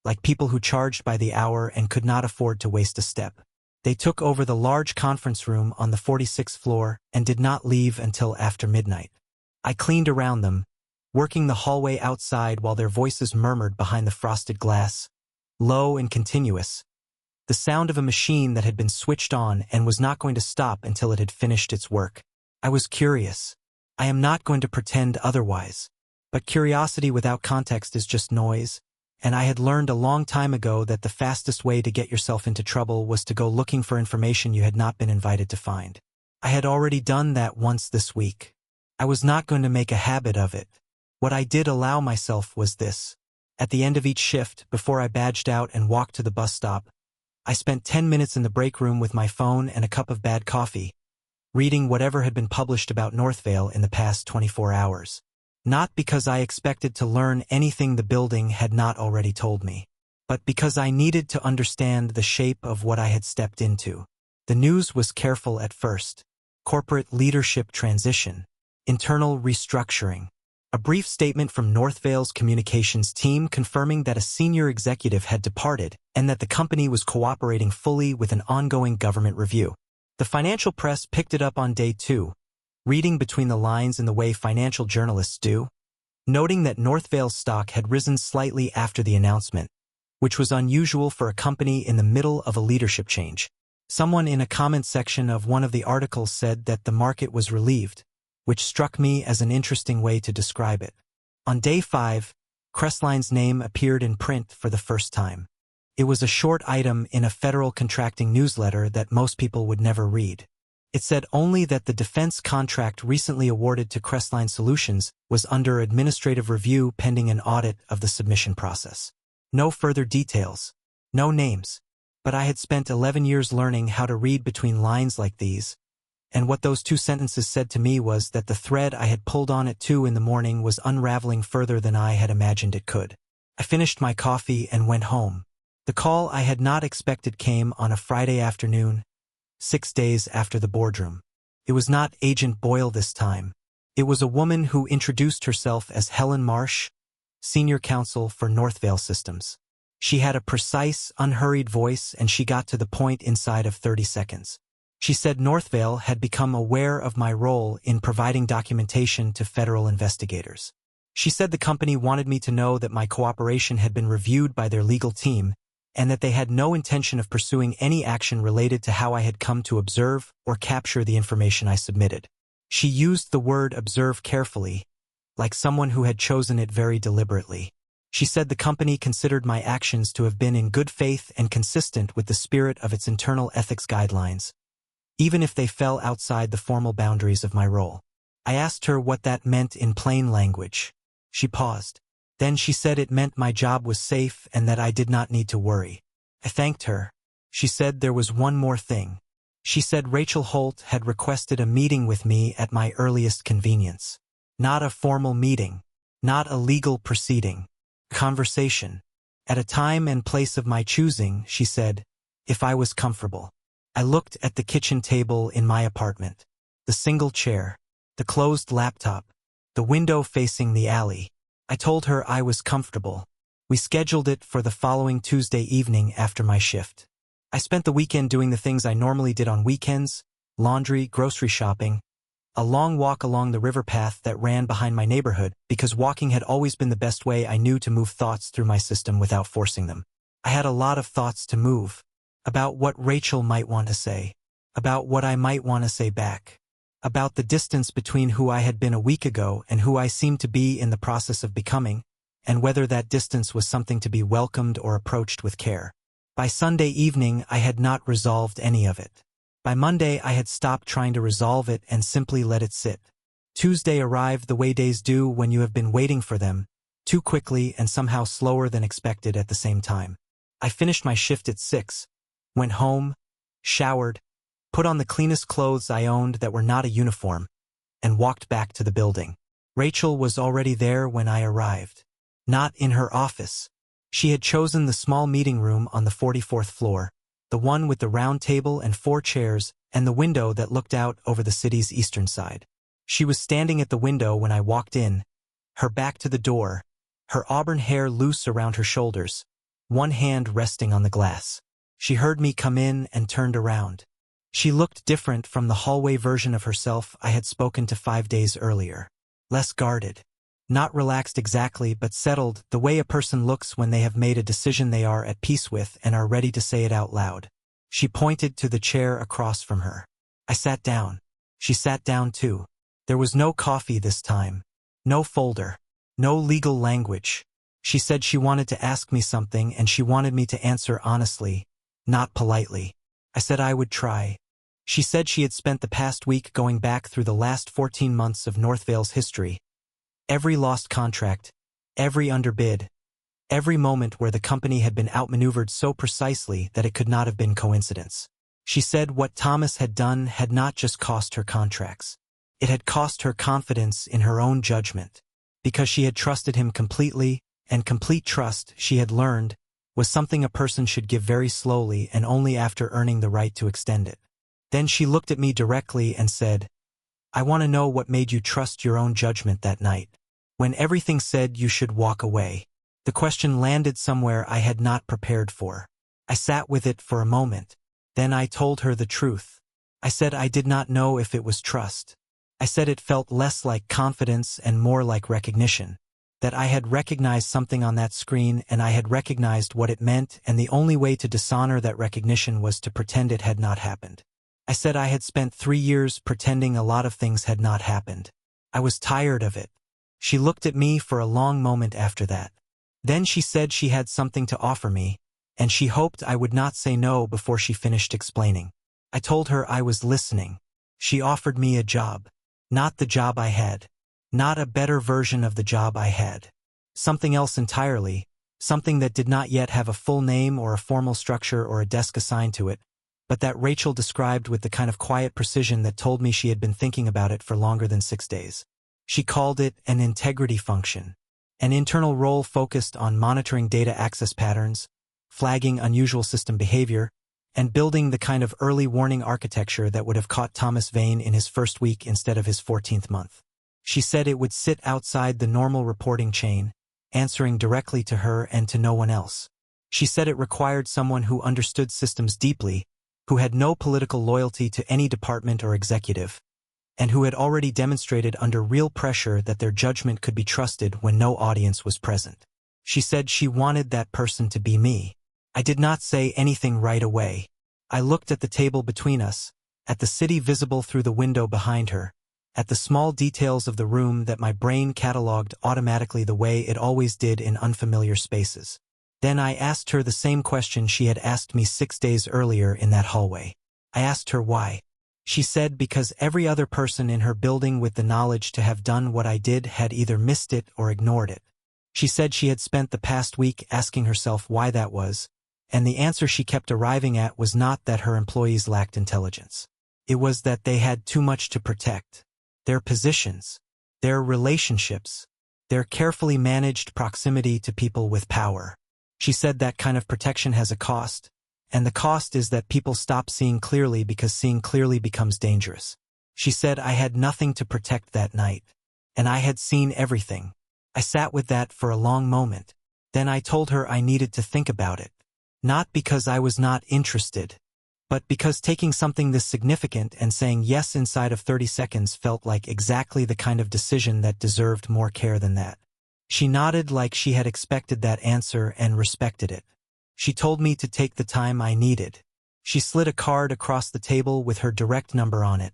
like people who charged by the hour and could not afford to waste a step. They took over the large conference room on the 46th floor and did not leave until after midnight. I cleaned around them, working the hallway outside while their voices murmured behind the frosted glass, low and continuous, the sound of a machine that had been switched on and was not going to stop until it had finished its work. I was curious. I am not going to pretend otherwise. But curiosity without context is just noise, and I had learned a long time ago that the fastest way to get yourself into trouble was to go looking for information you had not been invited to find. I had already done that once this week. I was not going to make a habit of it. What I did allow myself was this. At the end of each shift, before I badged out and walked to the bus stop, I spent 10 minutes in the break room with my phone and a cup of bad coffee, reading whatever had been published about Northvale in the past 24 hours. Not because I expected to learn anything the building had not already told me, but because I needed to understand the shape of what I had stepped into. The news was careful at first. Corporate leadership transition. Internal restructuring. A brief statement from Northvale's communications team confirming that a senior executive had departed and that the company was cooperating fully with an ongoing government review. The financial press picked it up on day 2, reading between the lines in the way financial journalists do, noting that Northvale's stock had risen slightly after the announcement, which was unusual for a company in the middle of a leadership change. Someone in a comment section of one of the articles said that the market was relieved, which struck me as an interesting way to describe it. On day 5, Crestline's name appeared in print for the first time. It was a short item in a federal contracting newsletter that most people would never read. It said only that the defense contract recently awarded to Crestline Solutions was under administrative review pending an audit of the submission process. No further details. No names. But I had spent 11 years learning how to read between lines like these, and what those 2 sentences said to me was that the thread I had pulled on at 2 in the morning was unraveling further than I had imagined it could. I finished my coffee and went home. The call I had not expected came on a Friday afternoon, 6 days after the boardroom. It was not Agent Boyle this time. It was a woman who introduced herself as Helen Marsh, Senior Counsel for Northvale Systems. She had a precise, unhurried voice and she got to the point inside of 30 seconds. She said Northvale had become aware of my role in providing documentation to federal investigators. She said the company wanted me to know that my cooperation had been reviewed by their legal team and that they had no intention of pursuing any action related to how I had come to observe or capture the information I submitted. She used the word observe carefully, like someone who had chosen it very deliberately. She said the company considered my actions to have been in good faith and consistent with the spirit of its internal ethics guidelines, even if they fell outside the formal boundaries of my role. I asked her what that meant in plain language. She paused. Then she said it meant my job was safe and that I did not need to worry. I thanked her. She said there was one more thing. She said Rachel Holt had requested a meeting with me at my earliest convenience. Not a formal meeting. Not a legal proceeding. Conversation. At a time and place of my choosing, she said, if I was comfortable. I looked at the kitchen table in my apartment. The single chair. The closed laptop. The window facing the alley. I told her I was comfortable. We scheduled it for the following Tuesday evening after my shift. I spent the weekend doing the things I normally did on weekends: laundry, grocery shopping, a long walk along the river path that ran behind my neighborhood, because walking had always been the best way I knew to move thoughts through my system without forcing them. I had a lot of thoughts to move, about what Rachel might want to say, about what I might want to say back, about the distance between who I had been a week ago and who I seemed to be in the process of becoming, and whether that distance was something to be welcomed or approached with care. By Sunday evening, I had not resolved any of it. By Monday, I had stopped trying to resolve it and simply let it sit. Tuesday arrived the way days do when you have been waiting for them, too quickly and somehow slower than expected at the same time. I finished my shift at 6, went home, showered, put on the cleanest clothes I owned that were not a uniform, and walked back to the building. Rachel was already there when I arrived. Not in her office. She had chosen the small meeting room on the 44th floor, the one with the round table and 4 chairs and the window that looked out over the city's eastern side. She was standing at the window when I walked in, her back to the door, her auburn hair loose around her shoulders, one hand resting on the glass. She heard me come in and turned around. She looked different from the hallway version of herself I had spoken to 5 days earlier. Less guarded. Not relaxed exactly, but settled, the way a person looks when they have made a decision they are at peace with and are ready to say it out loud. She pointed to the chair across from her. I sat down. She sat down too. There was no coffee this time. No folder. No legal language. She said she wanted to ask me something and she wanted me to answer honestly, not politely. I said I would try. She said she had spent the past week going back through the last 14 months of Northvale's history. Every lost contract, every underbid, every moment where the company had been outmaneuvered so precisely that it could not have been coincidence. She said what Thomas had done had not just cost her contracts. It had cost her confidence in her own judgment, because she had trusted him completely, and complete trust, she had learned, was something a person should give very slowly and only after earning the right to extend it. Then she looked at me directly and said, I want to know what made you trust your own judgment that night, when everything said you should walk away. The question landed somewhere I had not prepared for. I sat with it for a moment. Then I told her the truth. I said I did not know if it was trust. I said it felt less like confidence and more like recognition. That I had recognized something on that screen and I had recognized what it meant, and the only way to dishonor that recognition was to pretend it had not happened. I said I had spent 3 years pretending a lot of things had not happened. I was tired of it. She looked at me for a long moment after that. Then she said she had something to offer me, and she hoped I would not say no before she finished explaining. I told her I was listening. She offered me a job. Not the job I had. Not a better version of the job I had. Something else entirely, something that did not yet have a full name or a formal structure or a desk assigned to it, but that Rachel described with the kind of quiet precision that told me she had been thinking about it for longer than 6 days. She called it an integrity function, an internal role focused on monitoring data access patterns, flagging unusual system behavior, and building the kind of early warning architecture that would have caught Thomas Vane in his first week instead of his 14th month. She said it would sit outside the normal reporting chain, answering directly to her and to no one else. She said it required someone who understood systems deeply, who had no political loyalty to any department or executive, and who had already demonstrated under real pressure that their judgment could be trusted when no audience was present. She said she wanted that person to be me. I did not say anything right away. I looked at the table between us, at the city visible through the window behind her, at the small details of the room that my brain catalogued automatically the way it always did in unfamiliar spaces. Then I asked her the same question she had asked me 6 days earlier in that hallway. I asked her why. She said because every other person in her building with the knowledge to have done what I did had either missed it or ignored it. She said she had spent the past week asking herself why that was, and the answer she kept arriving at was not that her employees lacked intelligence. It was that they had too much to protect. Their positions, their relationships, their carefully managed proximity to people with power. She said that kind of protection has a cost, and the cost is that people stop seeing clearly because seeing clearly becomes dangerous. She said I had nothing to protect that night, and I had seen everything. I sat with that for a long moment. Then I told her I needed to think about it. Not because I was not interested, but because taking something this significant and saying yes inside of 30 seconds felt like exactly the kind of decision that deserved more care than that. She nodded like she had expected that answer and respected it. She told me to take the time I needed. She slid a card across the table with her direct number on it.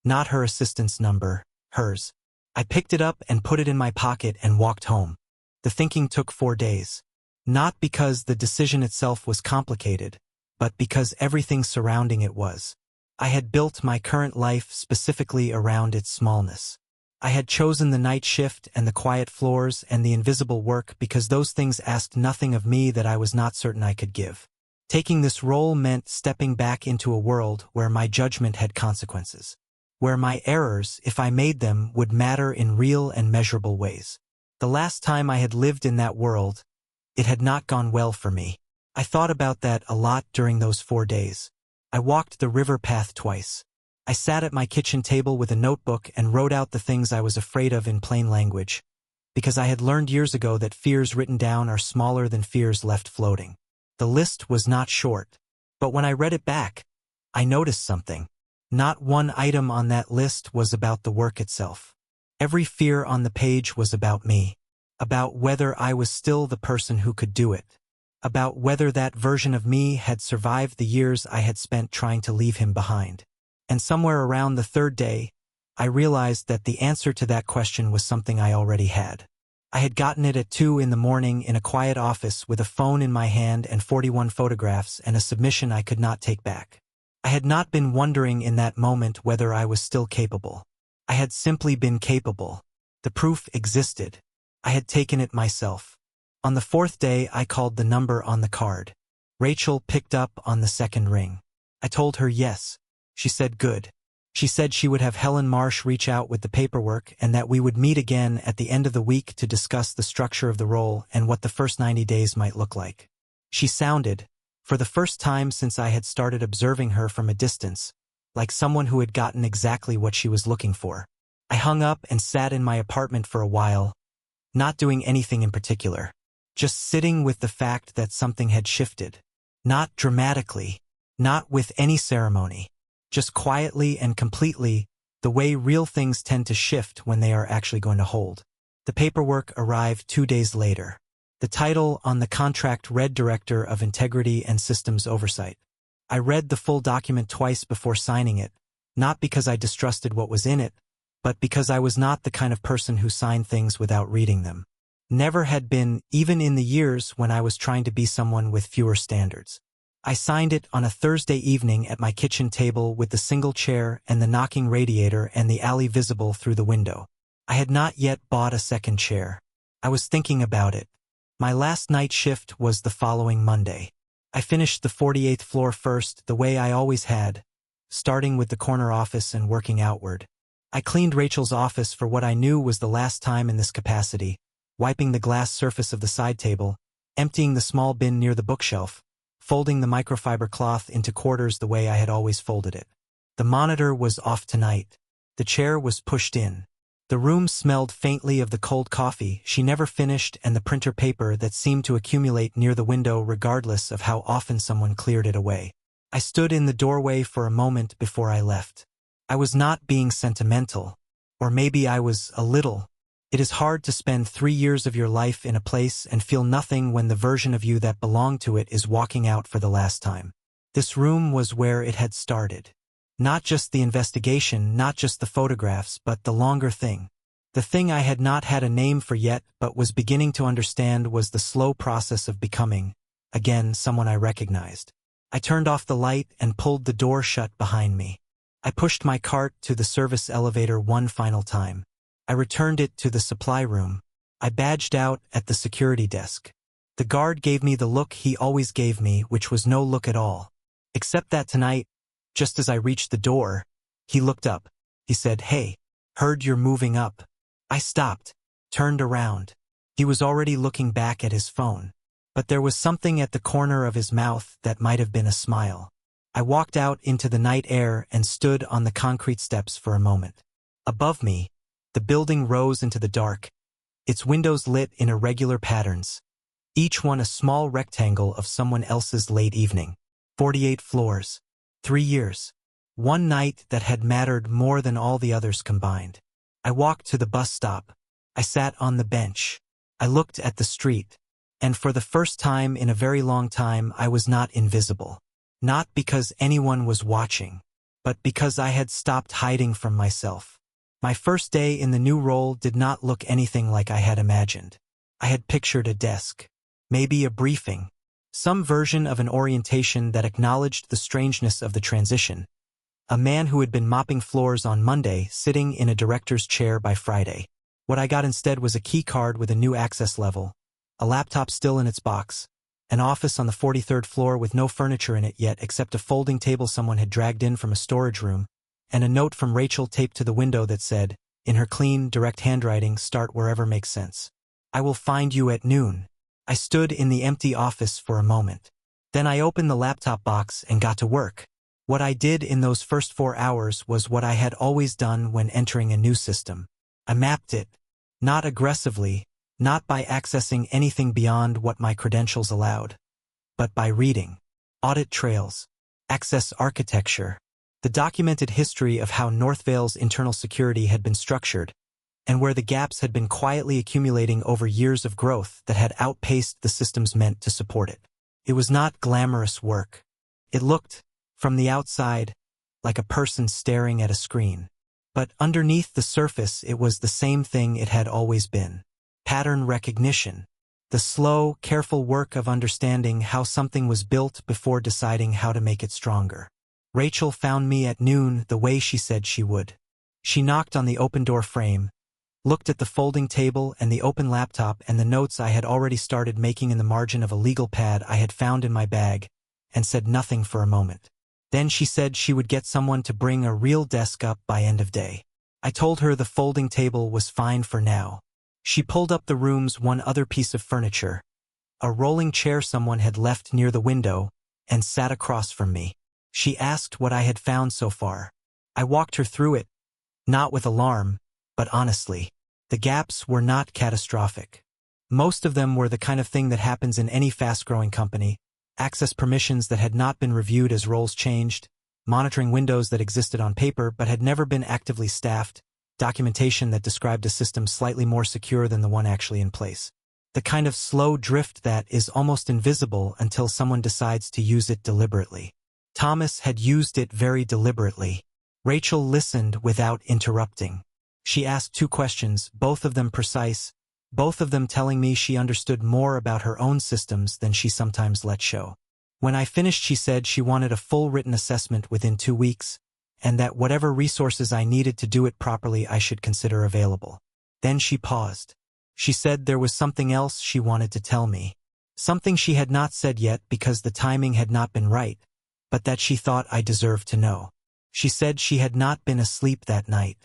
Not her assistant's number, hers. I picked it up and put it in my pocket and walked home. The thinking took 4 days. Not because the decision itself was complicated, but because everything surrounding it was. I had built my current life specifically around its smallness. I had chosen the night shift and the quiet floors and the invisible work because those things asked nothing of me that I was not certain I could give. Taking this role meant stepping back into a world where my judgment had consequences, where my errors, if I made them, would matter in real and measurable ways. The last time I had lived in that world, it had not gone well for me. I thought about that a lot during those 4 days. I walked the river path twice. I sat at my kitchen table with a notebook and wrote out the things I was afraid of in plain language, because I had learned years ago that fears written down are smaller than fears left floating. The list was not short, but when I read it back, I noticed something. Not one item on that list was about the work itself. Every fear on the page was about me, about whether I was still the person who could do it, about whether that version of me had survived the years I had spent trying to leave him behind. And somewhere around the 3rd day, I realized that the answer to that question was something I already had. I had gotten it at 2 in the morning in a quiet office with a phone in my hand and 41 photographs and a submission I could not take back. I had not been wondering in that moment whether I was still capable. I had simply been capable. The proof existed. I had taken it myself. On the 4th day, I called the number on the card. Rachel picked up on the 2nd ring. I told her yes. She said good. She said she would have Helen Marsh reach out with the paperwork and that we would meet again at the end of the week to discuss the structure of the role and what the first 90 days might look like. She sounded, for the first time since I had started observing her from a distance, like someone who had gotten exactly what she was looking for. I hung up and sat in my apartment for a while, not doing anything in particular, just sitting with the fact that something had shifted. Not dramatically, not with any ceremony. Just quietly and completely, the way real things tend to shift when they are actually going to hold. The paperwork arrived 2 days later. The title on the contract read Director of Integrity and Systems Oversight. I read the full document twice before signing it, not because I distrusted what was in it, but because I was not the kind of person who signed things without reading them. Never had been, even in the years when I was trying to be someone with fewer standards. I signed it on a Thursday evening at my kitchen table with the single chair and the knocking radiator and the alley visible through the window. I had not yet bought a 2nd chair. I was thinking about it. My last night shift was the following Monday. I finished the 48th floor first, the way I always had, starting with the corner office and working outward. I cleaned Rachel's office for what I knew was the last time in this capacity, wiping the glass surface of the side table, emptying the small bin near the bookshelf, folding the microfiber cloth into quarters the way I had always folded it. The monitor was off tonight. The chair was pushed in. The room smelled faintly of the cold coffee she never finished and the printer paper that seemed to accumulate near the window regardless of how often someone cleared it away. I stood in the doorway for a moment before I left. I was not being sentimental. Or maybe I was a little. It is hard to spend 3 years of your life in a place and feel nothing when the version of you that belonged to it is walking out for the last time. This room was where it had started. Not just the investigation, not just the photographs, but the longer thing. The thing I had not had a name for yet but was beginning to understand was the slow process of becoming, again, someone I recognized. I turned off the light and pulled the door shut behind me. I pushed my cart to the service elevator one final time. I returned it to the supply room. I badged out at the security desk. The guard gave me the look he always gave me, which was no look at all. Except that tonight, just as I reached the door, he looked up. He said, "Hey, heard you're moving up." I stopped, turned around. He was already looking back at his phone. But there was something at the corner of his mouth that might have been a smile. I walked out into the night air and stood on the concrete steps for a moment. Above me, the building rose into the dark, its windows lit in irregular patterns, each one a small rectangle of someone else's late evening. 48 floors. 3 years. One night that had mattered more than all the others combined. I walked to the bus stop. I sat on the bench. I looked at the street. And for the first time in a very long time, I was not invisible. Not because anyone was watching, but because I had stopped hiding from myself. My first day in the new role did not look anything like I had imagined. I had pictured a desk, maybe a briefing, some version of an orientation that acknowledged the strangeness of the transition. A man who had been mopping floors on Monday sitting in a director's chair by Friday. What I got instead was a key card with a new access level, a laptop still in its box, an office on the 43rd floor with no furniture in it yet except a folding table someone had dragged in from a storage room, and a note from Rachel taped to the window that said, in her clean, direct handwriting, "Start wherever makes sense. I will find you at noon." I stood in the empty office for a moment. Then I opened the laptop box and got to work. What I did in those first 4 hours was what I had always done when entering a new system. I mapped it, not aggressively, not by accessing anything beyond what my credentials allowed, but by reading. Audit trails, access architecture, the documented history of how Northvale's internal security had been structured, and where the gaps had been quietly accumulating over years of growth that had outpaced the systems meant to support it. It was not glamorous work. It looked, from the outside, like a person staring at a screen. But underneath the surface it was the same thing it had always been. Pattern recognition. The slow, careful work of understanding how something was built before deciding how to make it stronger. Rachel found me at noon the way she said she would. She knocked on the open door frame, looked at the folding table and the open laptop and the notes I had already started making in the margin of a legal pad I had found in my bag, and said nothing for a moment. Then she said she would get someone to bring a real desk up by end of day. I told her the folding table was fine for now. She pulled up the room's one other piece of furniture, a rolling chair someone had left near the window, and sat across from me. She asked what I had found so far. I walked her through it, not with alarm, but honestly. The gaps were not catastrophic. Most of them were the kind of thing that happens in any fast-growing company. Access permissions that had not been reviewed as roles changed, monitoring windows that existed on paper but had never been actively staffed, documentation that described a system slightly more secure than the one actually in place. The kind of slow drift that is almost invisible until someone decides to use it deliberately. Thomas had used it very deliberately. Rachel listened without interrupting. She asked 2 questions, both of them precise, both of them telling me she understood more about her own systems than she sometimes let show. When I finished, she said she wanted a full written assessment within 2 weeks, and that whatever resources I needed to do it properly I should consider available. Then she paused. She said there was something else she wanted to tell me. Something she had not said yet because the timing had not been right, but that she thought I deserved to know. She said she had not been asleep that night.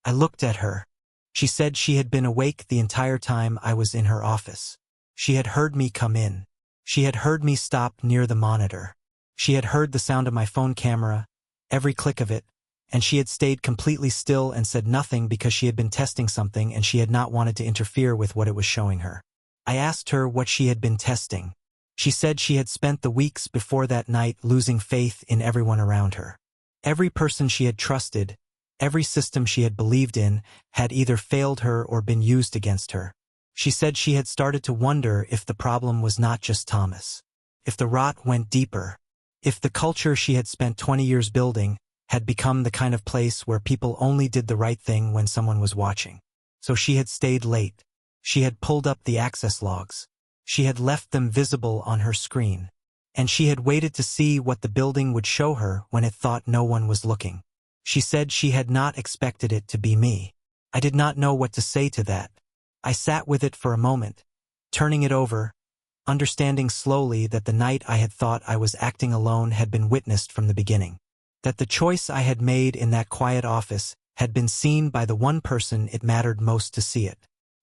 I looked at her. She said she had been awake the entire time I was in her office. She had heard me come in. She had heard me stop near the monitor. She had heard the sound of my phone camera, every click of it, and she had stayed completely still and said nothing because she had been testing something and she had not wanted to interfere with what it was showing her. I asked her what she had been testing. She said she had spent the weeks before that night losing faith in everyone around her. Every person she had trusted, Every system she had believed in had either failed her or been used against her. She said she had started to wonder if the problem was not just Thomas. If the rot went deeper. If the culture she had spent 20 years building had become the kind of place where people only did the right thing when someone was watching. So she had stayed late. She had pulled up the access logs. She had left them visible on her screen. And she had waited to see what the building would show her when it thought no one was looking. She said she had not expected it to be me. I did not know what to say to that. I sat with it for a moment, turning it over, understanding slowly that the night I had thought I was acting alone had been witnessed from the beginning. That the choice I had made in that quiet office had been seen by the one person it mattered most to see it.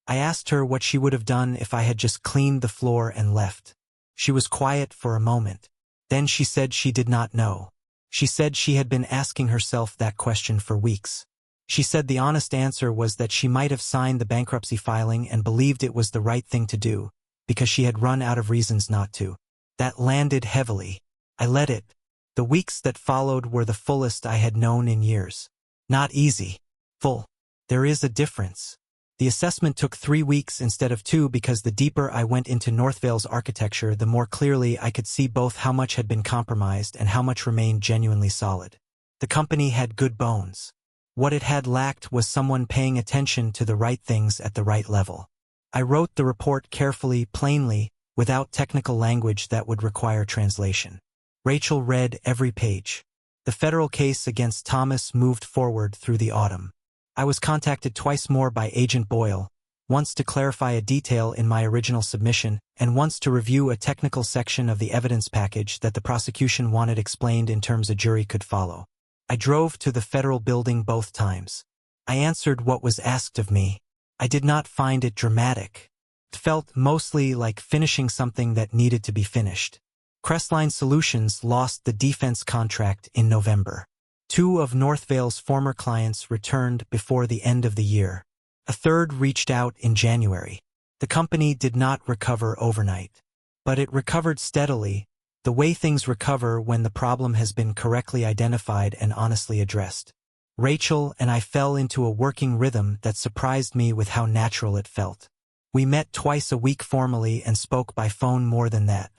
I asked her what she would have done if I had just cleaned the floor and left. She was quiet for a moment. Then she said she did not know. She said she had been asking herself that question for weeks. She said the honest answer was that she might have signed the bankruptcy filing and believed it was the right thing to do, because she had run out of reasons not to. That landed heavily. I let it. The weeks that followed were the fullest I had known in years. Not easy. Full. There is a difference. The assessment took 3 weeks instead of 2 because the deeper I went into Northvale's architecture, the more clearly I could see both how much had been compromised and how much remained genuinely solid. The company had good bones. What it had lacked was someone paying attention to the right things at the right level. I wrote the report carefully, plainly, without technical language that would require translation. Rachel read every page. The federal case against Thomas moved forward through the autumn. I was contacted twice more by Agent Boyle, once to clarify a detail in my original submission, and once to review a technical section of the evidence package that the prosecution wanted explained in terms a jury could follow. I drove to the federal building both times. I answered what was asked of me. I did not find it dramatic. It felt mostly like finishing something that needed to be finished. Crestline Solutions lost the defense contract in November. 2 of Northvale's former clients returned before the end of the year. A third reached out in January. The company did not recover overnight. But it recovered steadily, the way things recover when the problem has been correctly identified and honestly addressed. Rachel and I fell into a working rhythm that surprised me with how natural it felt. We met twice a week formally and spoke by phone more than that.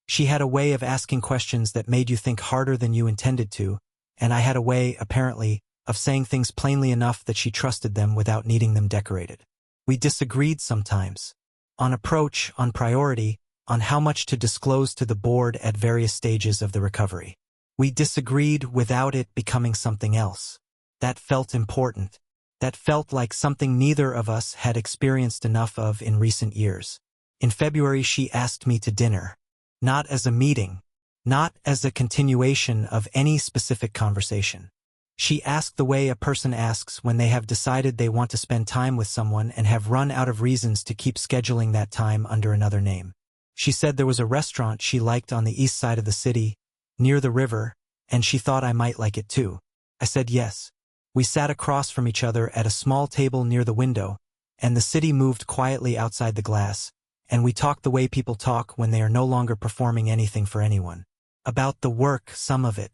She had a way of asking questions that made you think harder than you intended to, and I had a way, apparently, of saying things plainly enough that she trusted them without needing them decorated. We disagreed sometimes. On approach, on priority, on how much to disclose to the board at various stages of the recovery. We disagreed without it becoming something else. That felt important. That felt like something neither of us had experienced enough of in recent years. In February, she asked me to dinner. Not as a meeting. Not as a continuation of any specific conversation. She asked the way a person asks when they have decided they want to spend time with someone and have run out of reasons to keep scheduling that time under another name. She said there was a restaurant she liked on the east side of the city, near the river, and she thought I might like it too. I said yes. We sat across from each other at a small table near the window, and the city moved quietly outside the glass, and we talked the way people talk when they are no longer performing anything for anyone. About the work, some of it,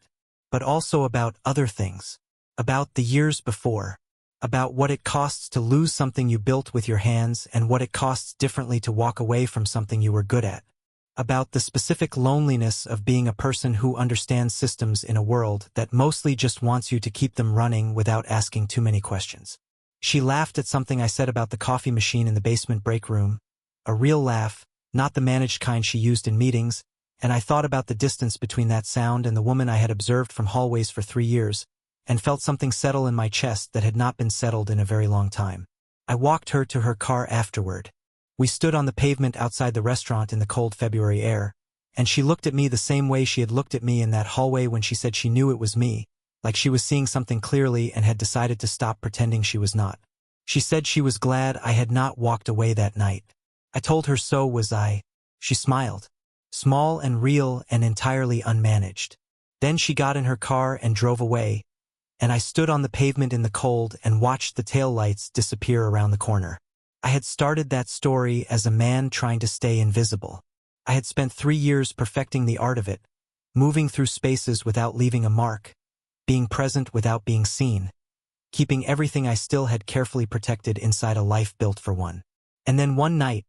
but also about other things. About the years before. About what it costs to lose something you built with your hands and what it costs differently to walk away from something you were good at. About the specific loneliness of being a person who understands systems in a world that mostly just wants you to keep them running without asking too many questions. She laughed at something I said about the coffee machine in the basement break room. A real laugh, not the managed kind she used in meetings, and I thought about the distance between that sound and the woman I had observed from hallways for 3 years, and felt something settle in my chest that had not been settled in a very long time. I walked her to her car afterward. We stood on the pavement outside the restaurant in the cold February air, and she looked at me the same way she had looked at me in that hallway when she said she knew it was me, like she was seeing something clearly and had decided to stop pretending she was not. She said she was glad I had not walked away that night. I told her so was I. She smiled. Small and real and entirely unmanaged. Then she got in her car and drove away, and I stood on the pavement in the cold and watched the taillights disappear around the corner. I had started that story as a man trying to stay invisible. I had spent 3 years perfecting the art of it, moving through spaces without leaving a mark, being present without being seen. keeping everything I still had carefully protected inside a life built for one. And then one night,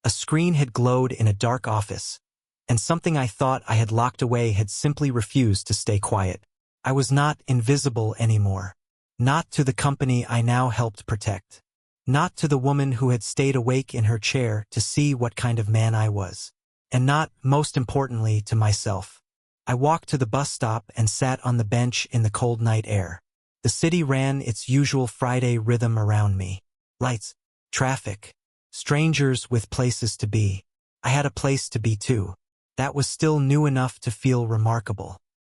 a screen had glowed in a dark office, and something I thought I had locked away had simply refused to stay quiet. I was not invisible anymore. Not to the company I now helped protect. Not to the woman who had stayed awake in her chair to see what kind of man I was. And not, most importantly, to myself. I walked to the bus stop and sat on the bench in the cold night air. The city ran its usual Friday rhythm around me. Lights, traffic, strangers with places to be. I had a place to be too. That was still new enough to feel remarkable.